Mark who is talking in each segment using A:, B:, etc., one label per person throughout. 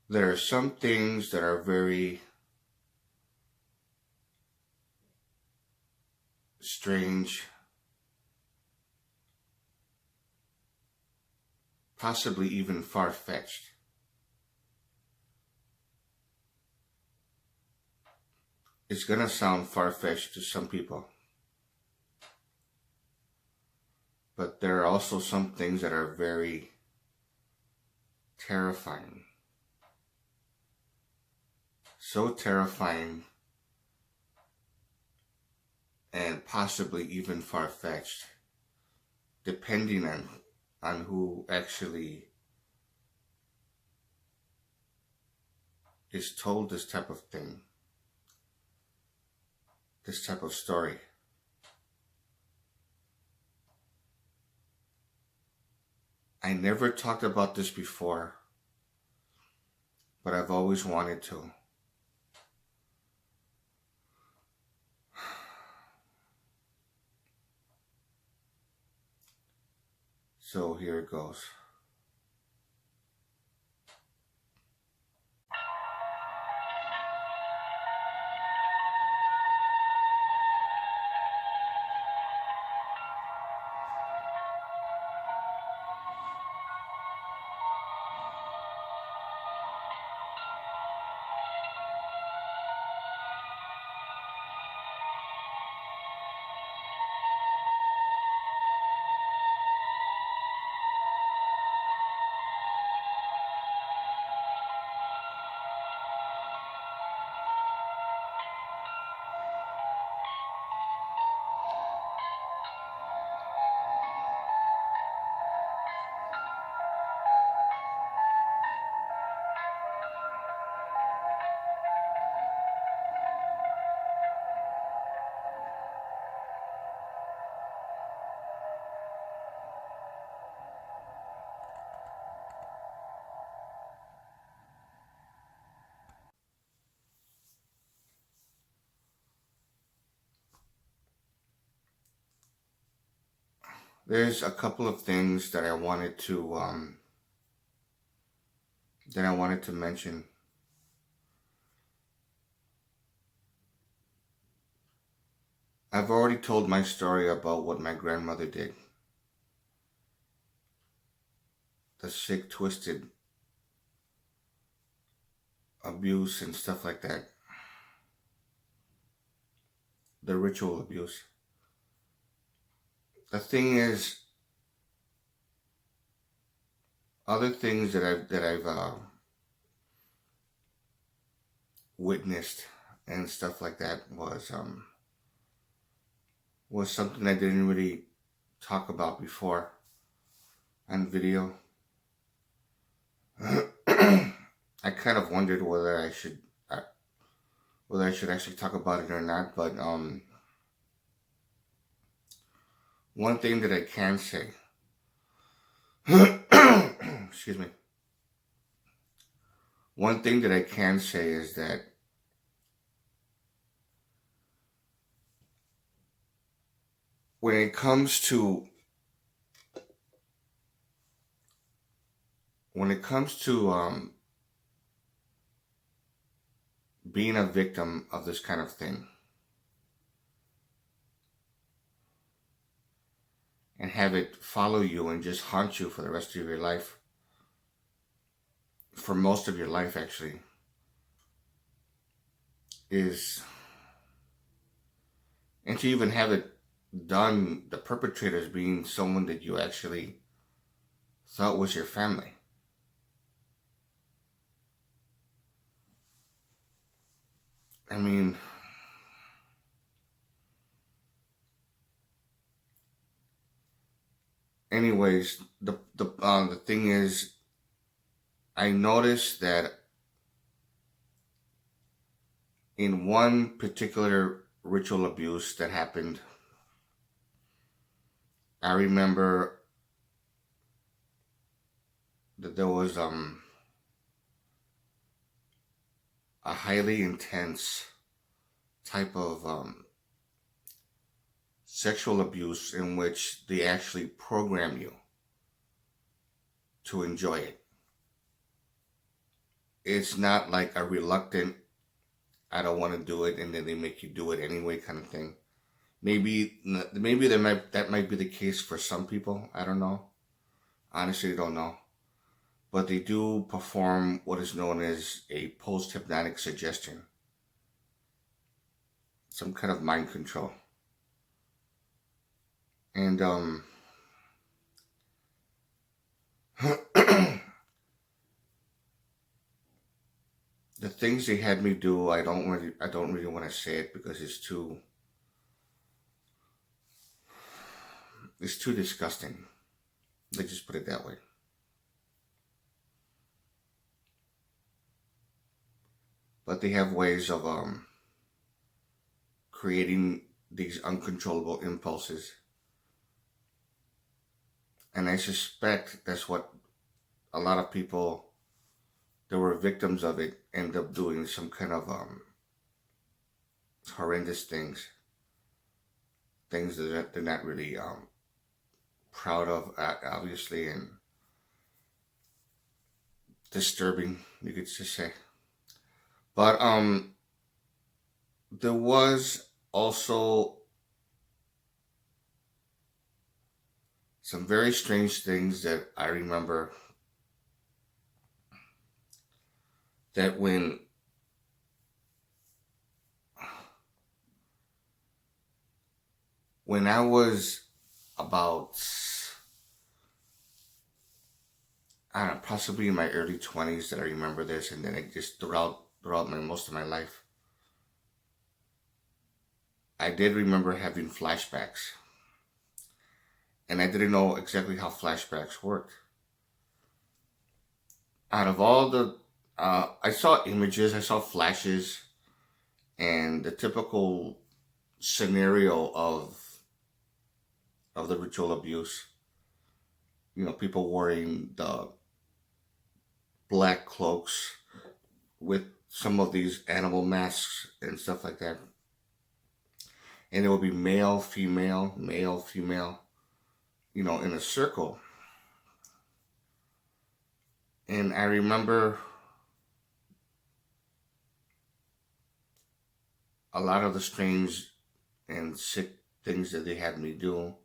A: There are some things that are very strange, possibly even far-fetched. It's going to sound far-fetched to some people. But there are also some things that are very terrifying. So terrifying and possibly even far-fetched, depending on who actually is told this type of thing, this type of story. I never talked about this before, but I've always wanted to. So here it goes. There's a couple of things that I wanted to mention. I've already told my story about what my grandmother did. The sick, twisted abuse and stuff like that. The ritual abuse. The thing is, other things that I've witnessed and stuff like that was something I didn't really talk about before on video. I kind of wondered whether I should actually talk about it or not, but one thing that I can say, excuse me, one thing that I can say is that when it comes to being a victim of this kind of thing and have it follow you and just haunt you for the rest of your life, for most of your life actually, and to even have it done, the perpetrators being someone that you actually thought was your family. I mean, anyways, the thing is, I noticed that in one particular ritual abuse that happened, I remember that there was a highly intense type of sexual abuse in which they actually program you to enjoy it. it's not like a reluctant, I don't want to do it, and then they make you do it anyway kind of thing. Maybe that might be the case for some people. I don't know. Honestly, I don't know. But they do perform what is known as a post hypnotic suggestion, some kind of mind control. And the things they had me do, I don't really want to say it because it's too disgusting. Let's just put it that way. But they have ways of creating these uncontrollable impulses. And I suspect that's what a lot of people that were victims of it end up doing, some kind of horrendous things that they're not really proud of, obviously, and disturbing, you could just say. But there was also some very strange things that I remember, that when I was about, I don't know, possibly in my early 20s, that I remember this, and then it just throughout most of my life, I did remember having flashbacks. And I didn't know exactly how flashbacks worked. Out of all the, I saw images, I saw flashes, and the typical scenario of the ritual abuse. You know, people wearing the black cloaks with some of these animal masks and stuff like that. And it would be male, female, male, female, in a circle. And I remember a lot of the strange and sick things that they had me do.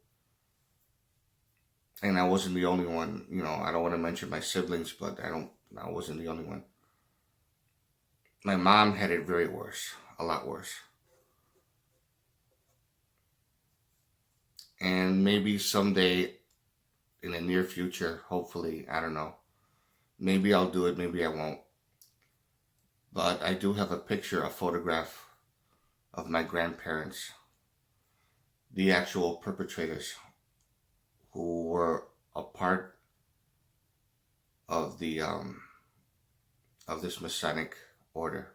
A: And I wasn't the only one. I don't want to mention my siblings, but I wasn't the only one. My mom had it very worse, a lot worse. And maybe someday in the near future, hopefully, I don't know, maybe I'll do it, maybe I won't. But I do have a photograph of my grandparents, the actual perpetrators who were a part of the of this Masonic order.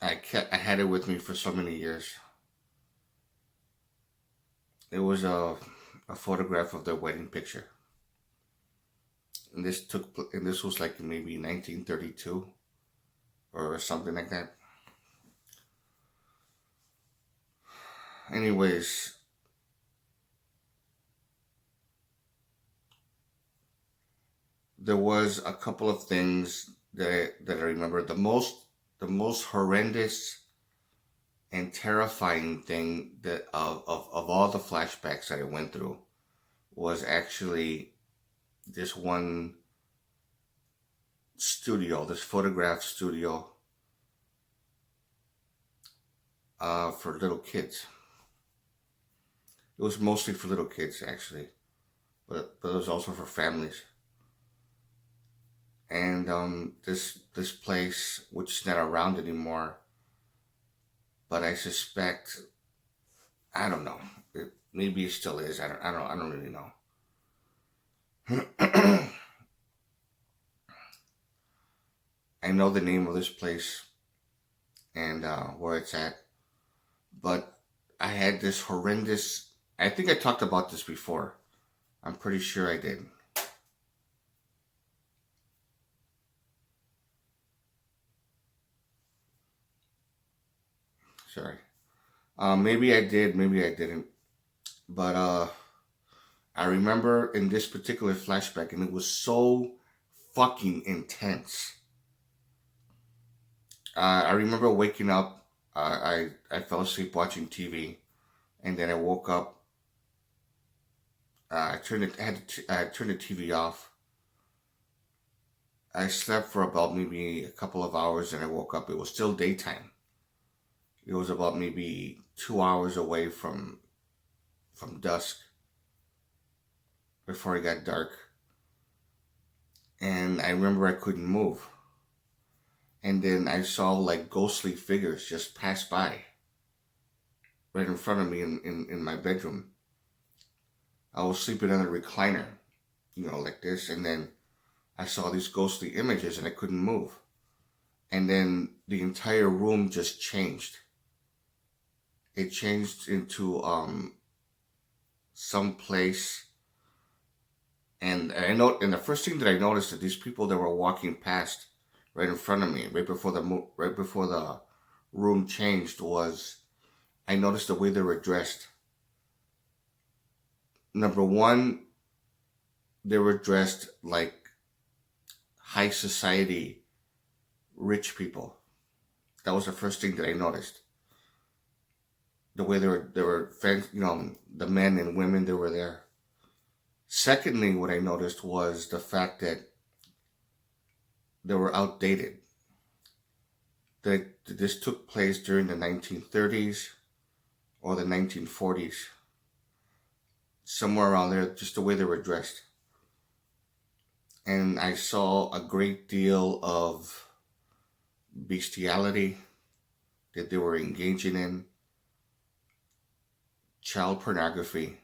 A: I had it with me for so many years. It was a photograph of their wedding picture, and this was like maybe 1932 or something like that. Anyways, there was a couple of things that I remember. The most horrendous and terrifying thing that of all the flashbacks that I went through was actually this one studio, this photograph studio for little kids. It was mostly for little kids, actually, but it was also for families. And this place, which is not around anymore, but I suspect, I don't know, maybe it still is. I don't really know. I know the name of this place and where it's at, but I had this horrendous. I think I talked about this before. I'm pretty sure I did. Sorry. Maybe I did, maybe I didn't. But I remember in this particular flashback, and it was so fucking intense. I remember waking up. I fell asleep watching TV, and then I woke up. I turned it. I turned the TV off. I slept for about maybe a couple of hours, and I woke up. It was still daytime. It was about maybe 2 hours away from dusk before it got dark. And I remember I couldn't move. And then I saw like ghostly figures just pass by right in front of me in my bedroom. I was sleeping on a recliner, like this, and then I saw these ghostly images and I couldn't move. And then the entire room just changed. It changed into some place, and the first thing that I noticed that these people that were walking past right in front of me, right before the room changed, was I noticed the way they were dressed. Number one, they were dressed like high society rich people. That was the first thing that I noticed. The way they were, the men and women that were there. Secondly, what I noticed was the fact that they were outdated. That this took place during the 1930s or the 1940s. Somewhere around there, just the way they were dressed. And I saw a great deal of bestiality that they were engaging in, child pornography,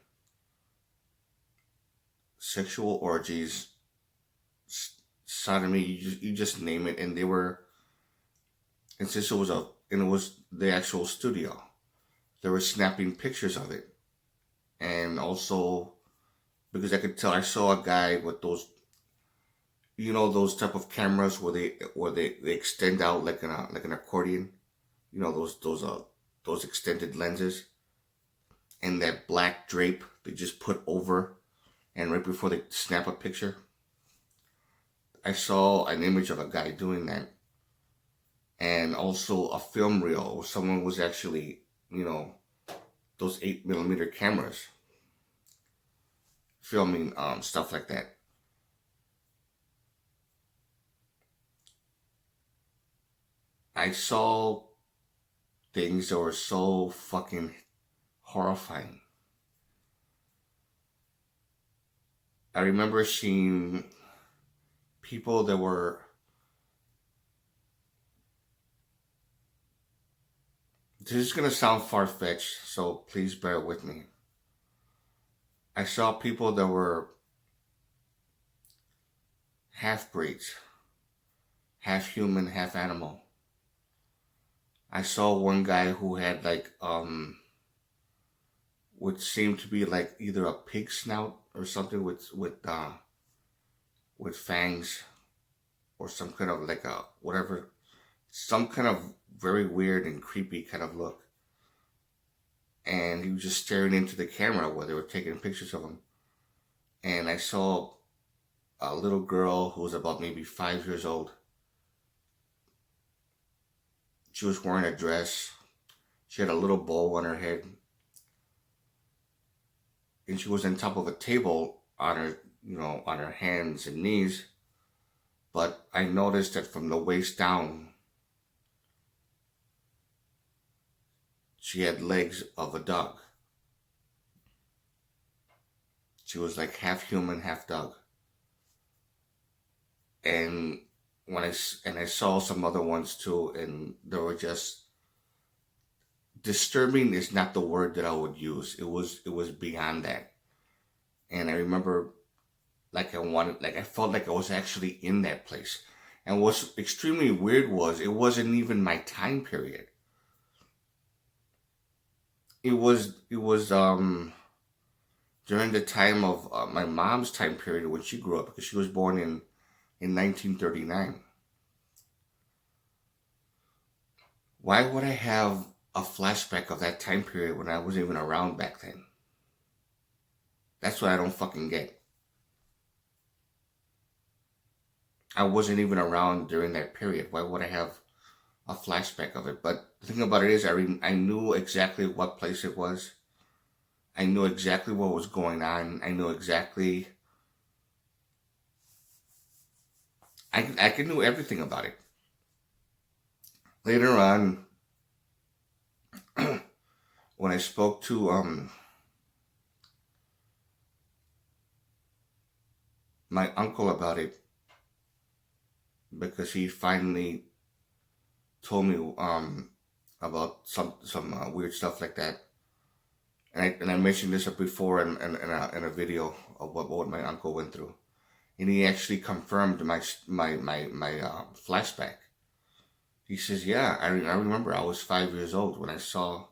A: sexual orgies, sodomy, you just name it. And since it was the actual studio, they were snapping pictures of it. And also, because I could tell, I saw a guy with those, those type of cameras where they extend out like an accordion, those extended lenses, and that black drape they just put over, and right before they snap a picture. I saw an image of a guy doing that, and also a film reel where someone was actually, those 8mm cameras, filming stuff like that. I saw things that were so fucking horrifying. I remember seeing people that were, this is going to sound far-fetched, so please bear with me. I saw people that were half-breeds, half human, half animal. I saw one guy who had like, what seemed to be like either a pig snout or something with fangs, or some kind of like a whatever, some kind of very weird and creepy kind of look. And he was just staring into the camera while they were taking pictures of him. And I saw a little girl who was about maybe 5 years old. She was wearing a dress. She had a little bow on her head. And she was on top of a table on her hands and knees. But I noticed that from the waist down, she had legs of a dog. She was like half human, half dog. And I saw some other ones too, and they were just disturbing is not the word that I would use. It was beyond that. And I remember I felt like I was actually in that place. And what's extremely weird was it wasn't even my time period. It was during the time of my mom's time period when she grew up, because she was born in 1939. Why would I have a flashback of that time period when I wasn't even around back then? That's what I don't fucking get. I wasn't even around during that period. Why would I have a flashback of it? But the thing about it is, I knew exactly what place it was. I knew exactly what was going on. I knew exactly. I knew everything about it. Later on, when I spoke to my uncle about it, because he finally told me about some weird stuff like that, and I mentioned this before in a video of what my uncle went through, and he actually confirmed my flashback. He says, "Yeah, I remember I was 5 years old when I saw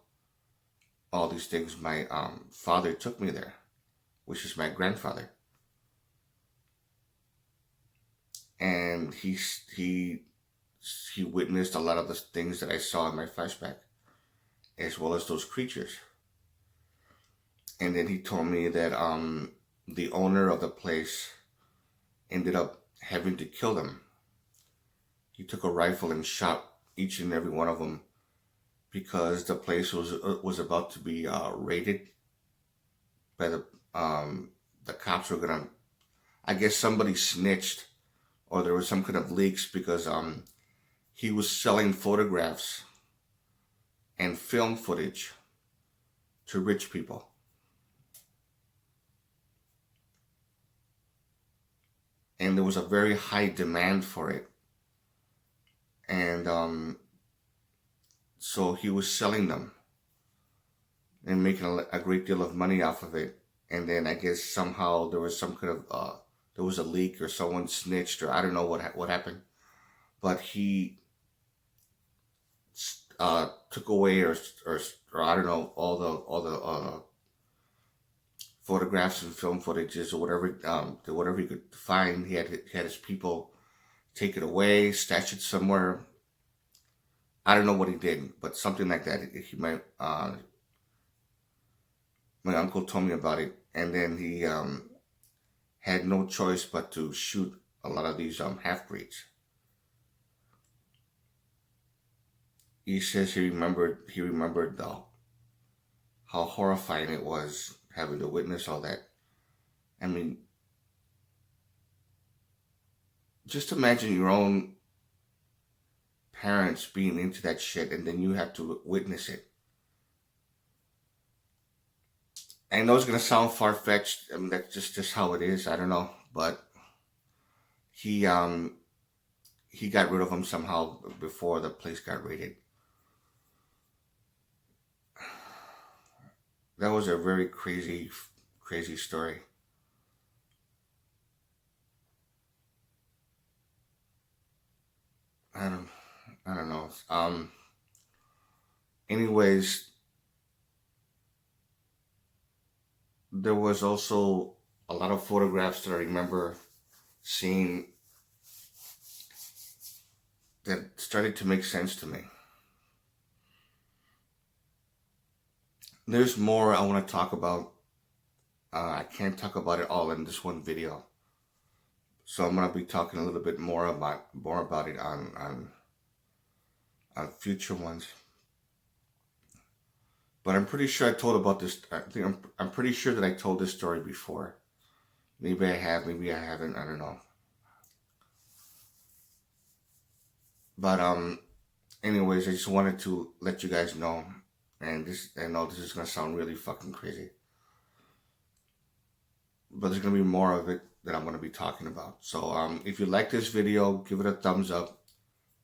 A: all these things. My father took me there, which is my grandfather, and he witnessed a lot of the things that I saw in my flashback, as well as those creatures." And then he told me that the owner of the place ended up having to kill them. He took a rifle and shot each and every one of them because the place was about to be raided by the cops were gonna. I guess somebody snitched, or there was some kind of leaks because he was selling photographs and film footage to rich people. And there was a very high demand for it. And so he was selling them and making a great deal of money off of it. And then I guess somehow there was some kind of, there was a leak or someone snitched or I don't know what happened. But he took away or I don't know, all the photographs and film footages or whatever he could find. He had his people take it away, stash it somewhere. I don't know what he did, but something like that. My uncle told me about it, and then he had no choice but to shoot a lot of these half breeds. He says he remembered how horrifying it was having to witness all that. I mean, just imagine your own parents being into that shit and then you have to witness it. I know it's gonna sound far-fetched. I mean, that's just how it is. I don't know, but he got rid of them somehow before the place got raided. That was a very crazy story. I don't know. Anyways, there was also a lot of photographs that I remember seeing that started to make sense to me. There's more I want to talk about. I can't talk about it all in this one video, so I'm gonna be talking a little bit more about it on future ones. But I'm pretty sure I told about this. I think I'm pretty sure that I told this story before. Maybe I have, maybe I haven't. I don't know. But anyways, I just wanted to let you guys know. And I know this is gonna sound really fucking crazy, but there's gonna be more of it that I'm gonna be talking about. So if you like this video, give it a thumbs up.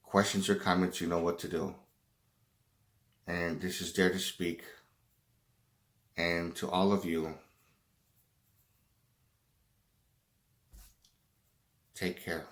A: Questions or comments, you know what to do. And this is Dare to Speak. And to all of you, take care.